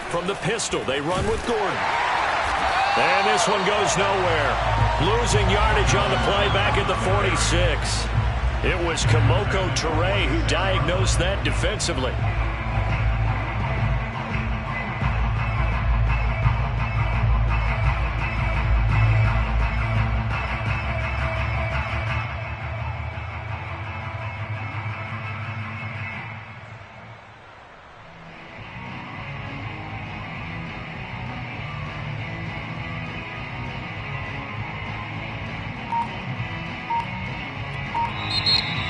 From the pistol, they run with Gordon. And this one goes nowhere. Losing yardage on the play back at the 46. It was Kamoko Toure who diagnosed that defensively.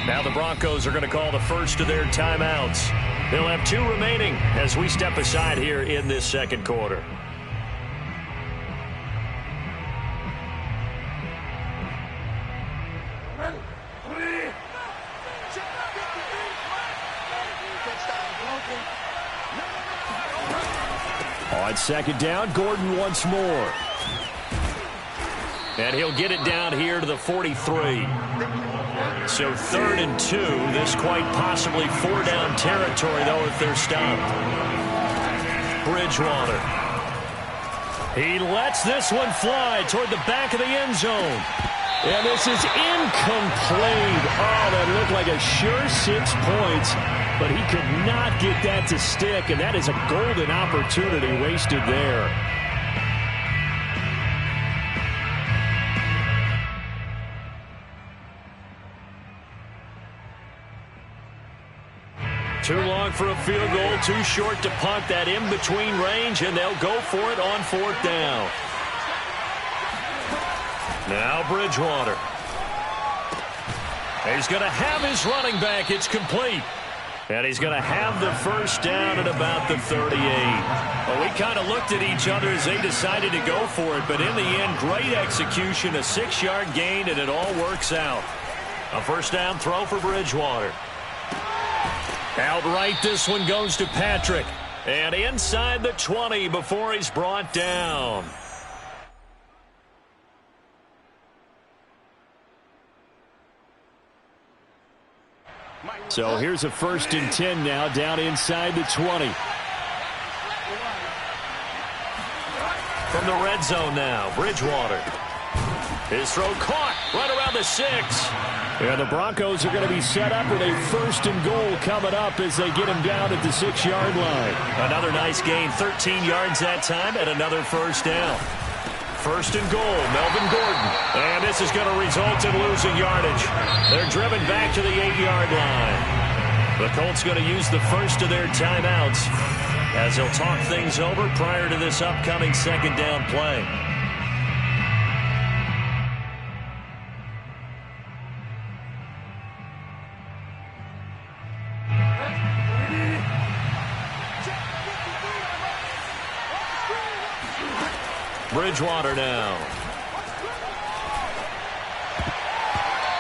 Now the Broncos are going to call the first of their timeouts. They'll have 2 remaining as we step aside here in this second quarter. On second down, Gordon once more. And he'll get it down here to the 43. So 3rd and 2. This quite possibly 4-down territory, though, if they're stopped. Bridgewater. He lets this one fly toward the back of the end zone. And this is incomplete. Oh, that looked like a sure 6 points. But he could not get that to stick, and that is a golden opportunity wasted there. Too long for a field goal, too short to punt. That in-between range, and they'll go for it on 4th down. Now Bridgewater. He's going to have his running back. It's complete. And he's going to have the first down at about the 38. Well, we kind of looked at each other as they decided to go for it, but in the end, great execution, a 6-yard gain, and it all works out. A first down throw for Bridgewater. Outright, this one goes to Patrick. And inside the 20 before he's brought down. So here's a 1st and 10 now, down inside the 20. From the red zone now, Bridgewater. His throw caught right around the 6. And the Broncos are going to be set up with a 1st and goal coming up as they get him down at the 6-yard line. Another nice gain, 13 yards that time, and another first down. 1st and goal, Melvin Gordon. And this is going to result in losing yardage. They're driven back to the 8-yard line. The Colts going to use the first of their timeouts as they'll talk things over prior to this upcoming 2nd down play. Bridgewater now.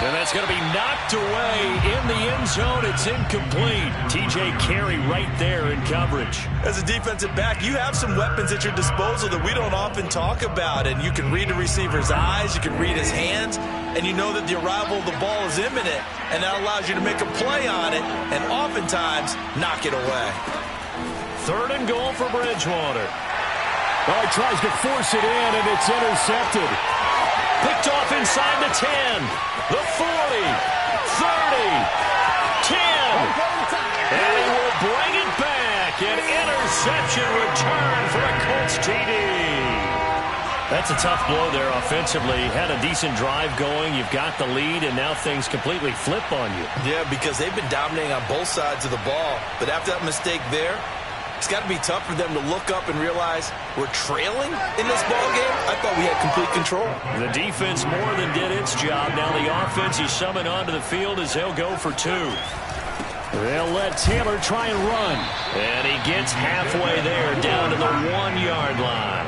And that's going to be knocked away in the end zone. It's incomplete. T.J. Carey right there in coverage. As a defensive back, you have some weapons at your disposal that we don't often talk about. And you can read the receiver's eyes, you can read his hands, and you know that the arrival of the ball is imminent. And that allows you to make a play on it and oftentimes knock it away. 3rd and goal for Bridgewater. Oh, he tries to force it in, and it's intercepted. Picked off inside the 10, the 40, 30, 10. And he will bring it back. An interception return for a Colts TD. That's a tough blow there offensively. Had a decent drive going. You've got the lead, and now things completely flip on you. Yeah, because they've been dominating on both sides of the ball. But after that mistake there, it's got to be tough for them to look up and realize we're trailing in this ball game. I thought we had complete control. The defense more than did its job. Now the offense is summoned onto the field as they'll go for 2. They'll let Taylor try and run. And he gets halfway there, down to the 1-yard line.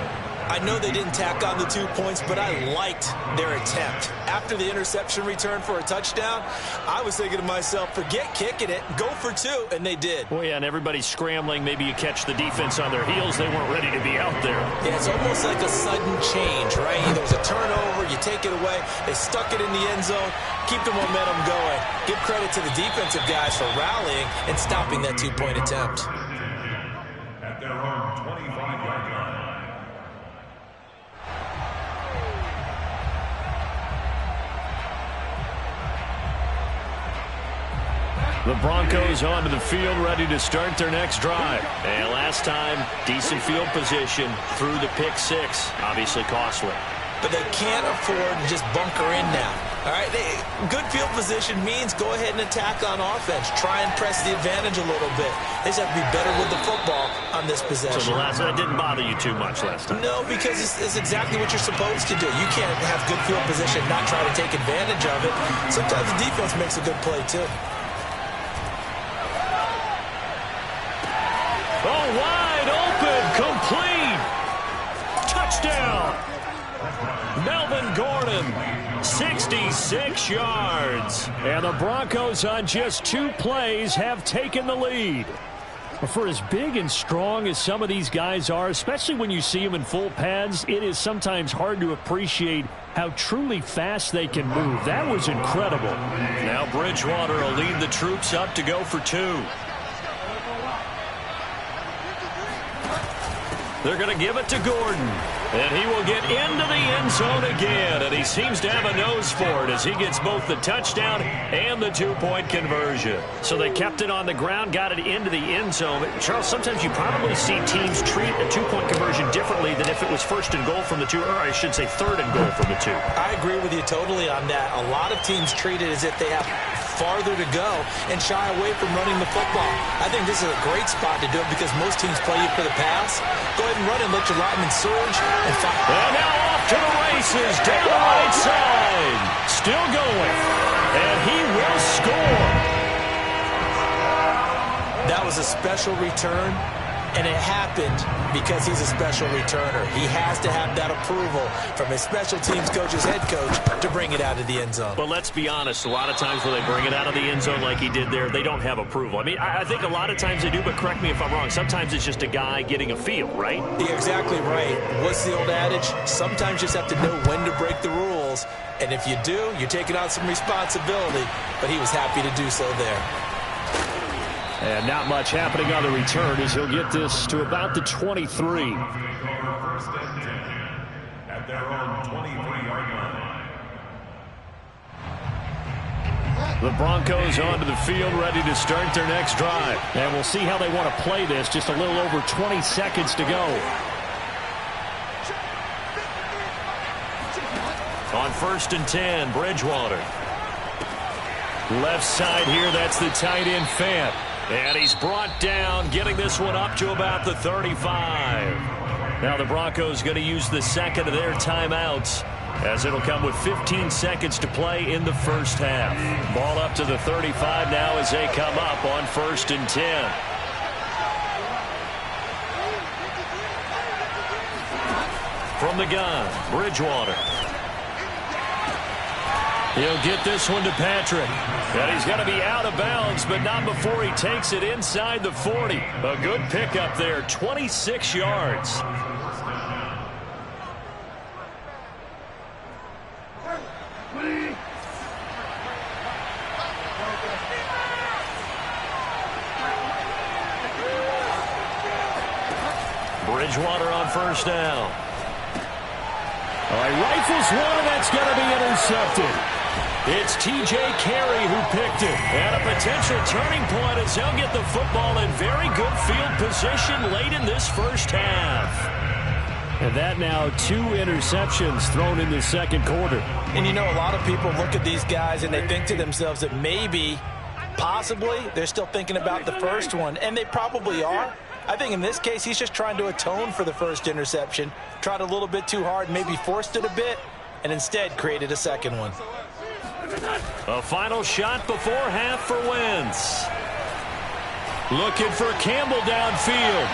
I know they didn't tack on the 2 points, but I liked their attempt. After the interception return for a touchdown, I was thinking to myself, forget kicking it, go for 2, and they did. Well, yeah, and everybody's scrambling. Maybe you catch the defense on their heels. They weren't ready to be out there. Yeah, it's almost like a sudden change, right? There was a turnover, you take it away, they stuck it in the end zone, keep the momentum going. Give credit to the defensive guys for rallying and stopping that 2-point attempt. At their own 25. The Broncos onto the field, ready to start their next drive. And last time, decent field position through the pick six. Obviously costly. But they can't afford to just bunker in now. All right, good field position means go ahead and attack on offense. Try and press the advantage a little bit. They just have to be better with the football on this possession. So that didn't bother you too much last time? No, because it's exactly what you're supposed to do. You can't have good field position, not try to take advantage of it. Sometimes the defense makes a good play, too. Oh, wide open, complete. Touchdown. Melvin Gordon, 66 yards. And the Broncos on just 2 plays have taken the lead. For as big and strong as some of these guys are, especially when you see them in full pads, it is sometimes hard to appreciate how truly fast they can move. That was incredible. Now Bridgewater will lead the troops up to go for 2. They're going to give it to Gordon. And he will get into the end zone again. And he seems to have a nose for it as he gets both the touchdown and the 2-point conversion. So they kept it on the ground, got it into the end zone. Charles, sometimes you probably see teams treat a 2-point conversion differently than if it was first and goal from the 2, or I should say third and goal from the 2. I agree with you totally on that. A lot of teams treat it as if they have farther to go and shy away from running the football. I think this is a great spot to do it because most teams play you for the pass. Go ahead and run and let your linemen surge. And now off to the races down the right side. Still going. And he will score. That was a special return, and it happened because he's a special returner. He has to have that approval from his special teams coach's head coach to bring it out of the end zone. But let's be honest, a lot of times when they bring it out of the end zone like he did there, they don't have approval. I mean, I think a lot of times they do, but correct me if I'm wrong. Sometimes it's just a guy getting a feel, right? You're exactly right. What's the old adage? Sometimes you just have to know when to break the rules. And if you do, you're taking on some responsibility. But he was happy to do so there. And not much happening on the return as he'll get this to about the 23. First and 10 at their own 23-yard line. The Broncos onto the field, ready to start their next drive. And we'll see how they want to play this. Just a little over 20 seconds to go. On 1st and 10, Bridgewater. Left side here, that's the tight end Fant. And he's brought down, getting this one up to about the 35. Now the Broncos going to use the second of their timeouts, as it'll come with 15 seconds to play in the first half. Ball up to the 35 now as they come up on 1st and 10. From the gun, Bridgewater. He'll get this one to Patrick. And he's going to be out of bounds, but not before he takes it inside the 40. A good pickup there, 26 yards. Bridgewater on 1st down. All right, rifles one, and that's going to be intercepted. It's T.J. Carey who picked it. And a potential turning point as they'll get the football in very good field position late in this first half. And that now 2 interceptions thrown in the second quarter. And you know, a lot of people look at these guys and they think to themselves that maybe, possibly, they're still thinking about the first one. And they probably are. I think in this case, he's just trying to atone for the first interception. Tried a little bit too hard, maybe forced it a bit, and instead created a second one. A final shot before half for Wentz. Looking for Campbell downfield.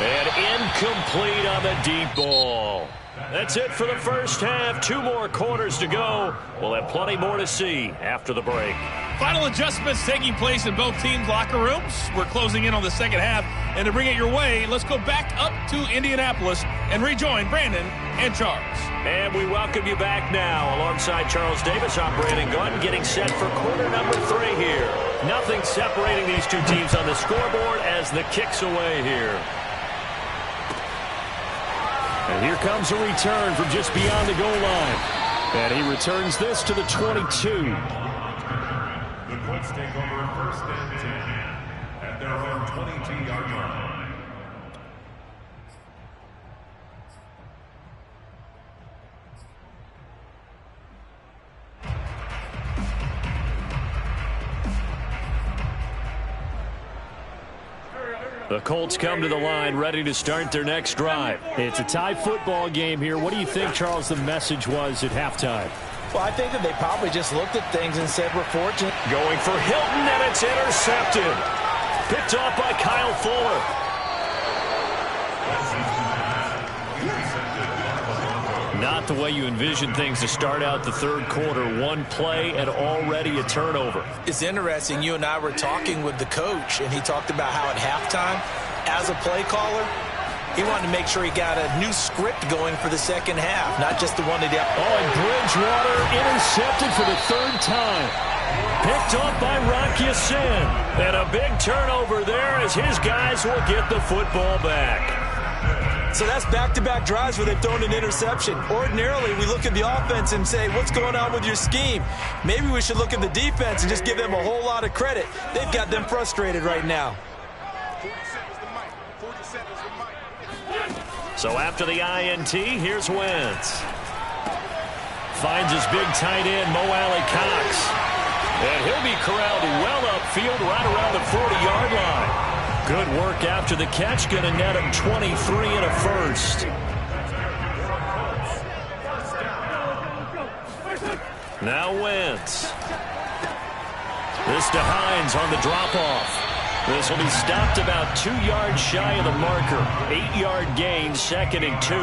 And incomplete on the deep ball. That's it for the first half. 2 more quarters to go. We'll have plenty more to see after the break. Final adjustments taking place in both teams' locker rooms. We're closing in on the second half. And to bring it your way, let's go back up to Indianapolis and rejoin Brandon and Charles. And we welcome you back now. Alongside Charles Davis, I'm Brandon Gunn, getting set for quarter number 3 here. Nothing separating these two teams on the scoreboard as the kick's away here. And here comes a return from just beyond the goal line. And he returns this to the 22. The Colts take over first and 10 at their own 22-yard line. The Colts come to the line ready to start their next drive. It's a tie football game here. What do you think, Charles, the message was at halftime? Well, I think that they probably just looked at things and said, we're fortunate. Going for Hilton, and it's intercepted. Picked off by Kyle Fuller. Not the way you envision things to start out the third quarter. One play and already a turnover. It's interesting. You and I were talking with the coach, and he talked about how at halftime, as a play caller, he wanted to make sure he got a new script going for the second half, not just the one that he... Oh, and Bridgewater intercepted for the third time. Picked off by Rock Ya-Sin. And a big turnover there as his guys will get the football back. So that's back-to-back drives where they've thrown an interception. Ordinarily, we look at the offense and say, what's going on with your scheme? Maybe we should look at the defense and just give them a whole lot of credit. They've got them frustrated right now. So after the INT, here's Wentz. Finds his big tight end, Mo Alley Cox. And he'll be corralled well upfield right around the 40-yard line. Good work after the catch. Going to net him 23 and a first. Now Wentz. This to Hines on the drop-off. This will be stopped about 2 yards shy of the marker. 8-yard gain, 2nd and 2.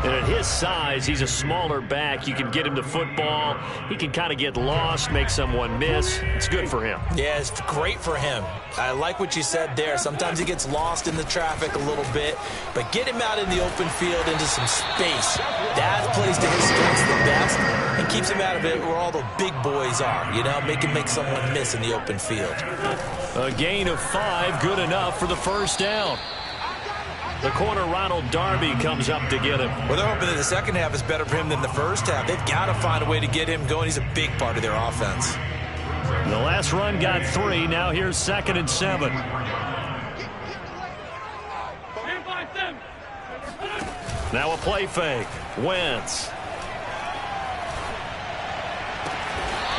And at his size, he's a smaller back. You can get him the football. He can kind of get lost, make someone miss. It's good for him. Yeah, it's great for him. I like what you said there. Sometimes he gets lost in the traffic a little bit, but get him out in the open field into some space. That plays to his strengths the best and keeps him out of it where all the big boys are, you know, make someone miss in the open field. A gain of 5, good enough for the first down. The corner, Ronald Darby, comes up to get him. Well, they're hoping that the second half is better for him than the first half. They've got to find a way to get him going. He's a big part of their offense. The last run got 3. Now here's 2nd and 7. Now a play fake. Wentz.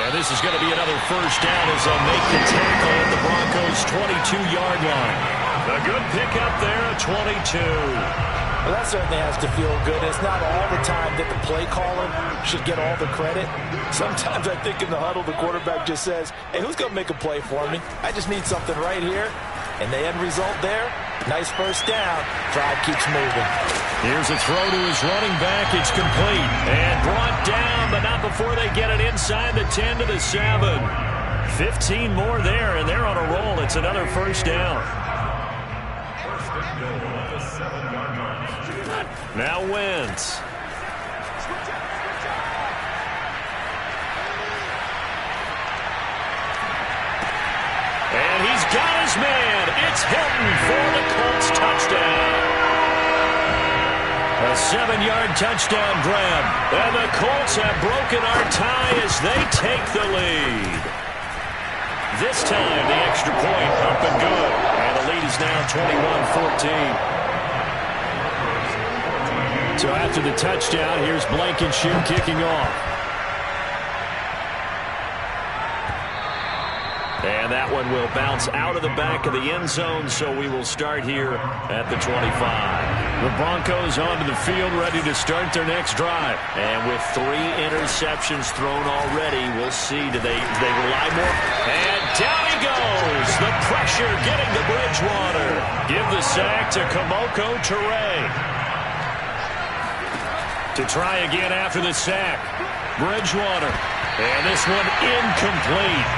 And this is going to be another first down as they'll make the tackle at the Broncos' 22-yard line. A good pickup there at 22. Well, that certainly has to feel good. It's not all the time that the play caller should get all the credit. Sometimes I think in the huddle, the quarterback just says, hey, who's going to make a play for me? I just need something right here. And the end result there, nice first down. Drive keeps moving. Here's a throw to his running back. It's complete. And brought down, but not before they get it inside the 10 to the 7. 15 more there, and they're on a roll. It's another first down. Now Wentz. And he's got his man. It's Hilton for the Colts touchdown. A 7-yard touchdown grab. And the Colts have broken our tie as they take the lead. This time the extra point up and good. And the lead is now 21-14. So after the touchdown, here's Blankenship kicking off. And that one will bounce out of the back of the end zone, so we will start here at the 25. The Broncos onto the field, ready to start their next drive. And with 3 interceptions thrown already, we'll see, do they rely more? And down he goes! The pressure getting to Bridgewater. Give the sack to Kamoko Toure. To try again after the sack. Bridgewater. And this one incomplete.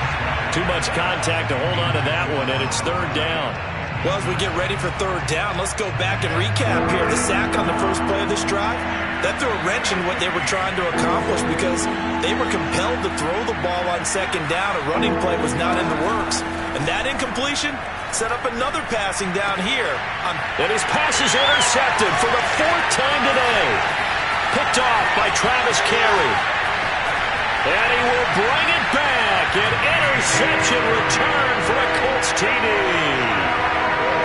Too much contact to hold on to that one, and it's 3rd down. Well, as we get ready for 3rd down, let's go back and recap here. The sack on the first play of this drive, that threw a wrench in what they were trying to accomplish because they were compelled to throw the ball on 2nd down. A running play was not in the works. And that incompletion set up another passing down here. And his pass is intercepted for the 4th time today. Picked off by Travis Carey. And he will bring it back. back, and interception return for a Colts TD.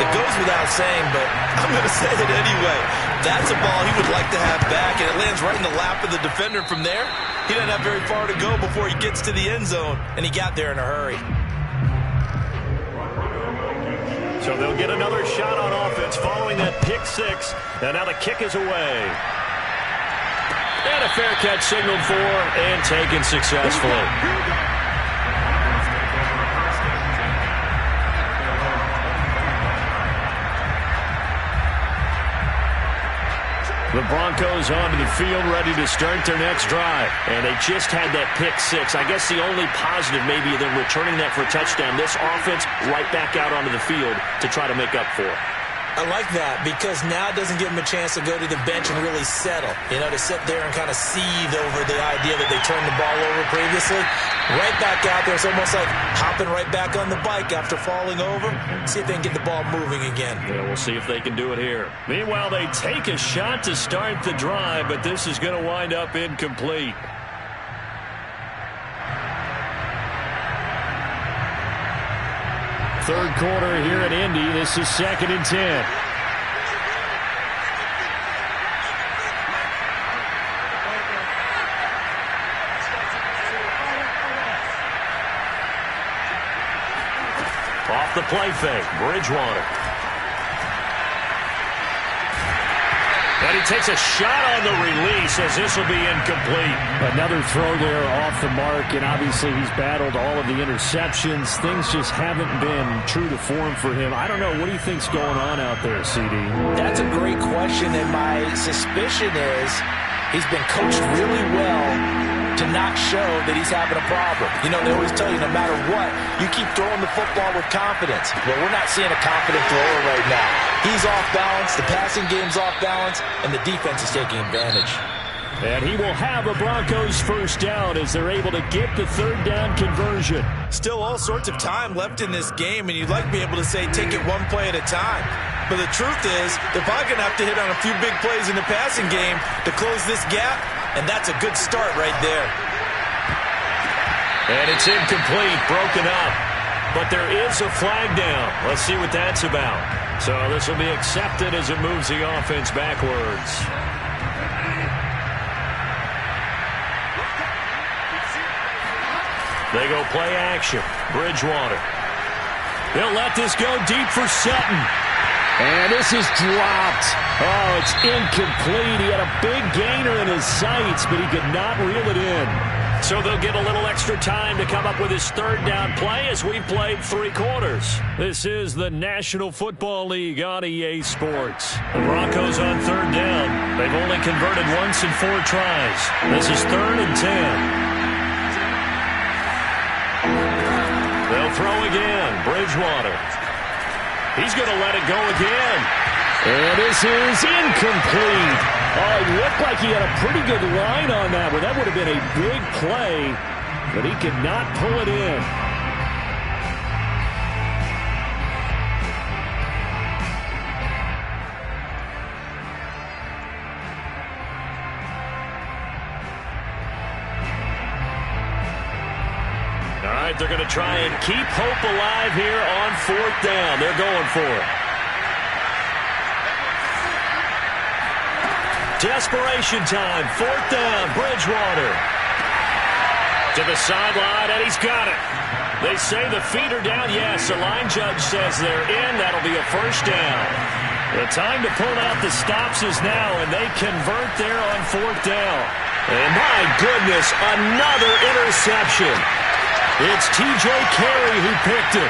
It goes without saying, but I'm going to say it anyway. That's a ball he would like to have back, and it lands right in the lap of the defender from there. He doesn't have very far to go before he gets to the end zone, and he got there in a hurry. So they'll get another shot on offense following that pick six, and now the kick is away. And a fair catch signaled for and taken successfully. The Broncos onto the field, ready to start their next drive. And they just had that pick six. I guess the only positive maybe them returning that for a touchdown. This offense right back out onto the field to try to make up for it. I like that because now it doesn't give them a chance to go to the bench and really settle. You know, to sit there and kind of seethe over the idea that they turned the ball over previously. Right back out there. It's almost like hopping right back on the bike after falling over. See if they can get the ball moving again. Yeah, we'll see if they can do it here. Meanwhile, they take a shot to start the drive, but this is going to wind up incomplete. Third quarter here at Indy. This is 2nd and 10. Off the play fake, Bridgewater. And he takes a shot on the release as this will be incomplete. Another throw there off the mark, and obviously he's battled all of the interceptions. Things just haven't been true to form for him. I don't know. What do you think's going on out there, CD? That's a great question, and my suspicion is he's been coached really well to not show that he's having a problem. You know, they always tell you no matter what, you keep throwing the football with confidence. Well, we're not seeing a confident thrower right now. He's off balance, the passing game's off balance, and the defense is taking advantage. And he will have a Broncos first down as they're able to get the third down conversion. Still all sorts of time left in this game, and you'd like to be able to say take it one play at a time. But the truth is, they're probably going to have to hit on a few big plays in the passing game to close this gap, and that's a good start right there. And it's incomplete, broken up. But there is a flag down. Let's see what that's about. So this will be accepted as it moves the offense backwards. They go play action. Bridgewater. They'll let this go deep for Sutton. And this is dropped. Oh, it's incomplete. He had a big gainer in his sights, but he could not reel it in. So they'll get a little extra time to come up with his third down play as we've played 3 quarters. This is the National Football League on EA Sports. The Broncos on third down. They've only converted once in 4 tries. This is 3rd and 10. They'll throw again. Bridgewater. He's going to let it go again. And this is incomplete. Oh, it looked like he had a pretty good line on that one. That would have been a big play, but he could not pull it in. All right, they're going to try and keep hope alive here on 4th down. They're going for it. Desperation time. 4th down. Bridgewater. To the sideline, and he's got it. They say the feet are down. Yes, the line judge says they're in. That'll be a first down. The time to pull out the stops is now, and they convert there on 4th down. And my goodness, another interception. It's T.J. Carey who picked it.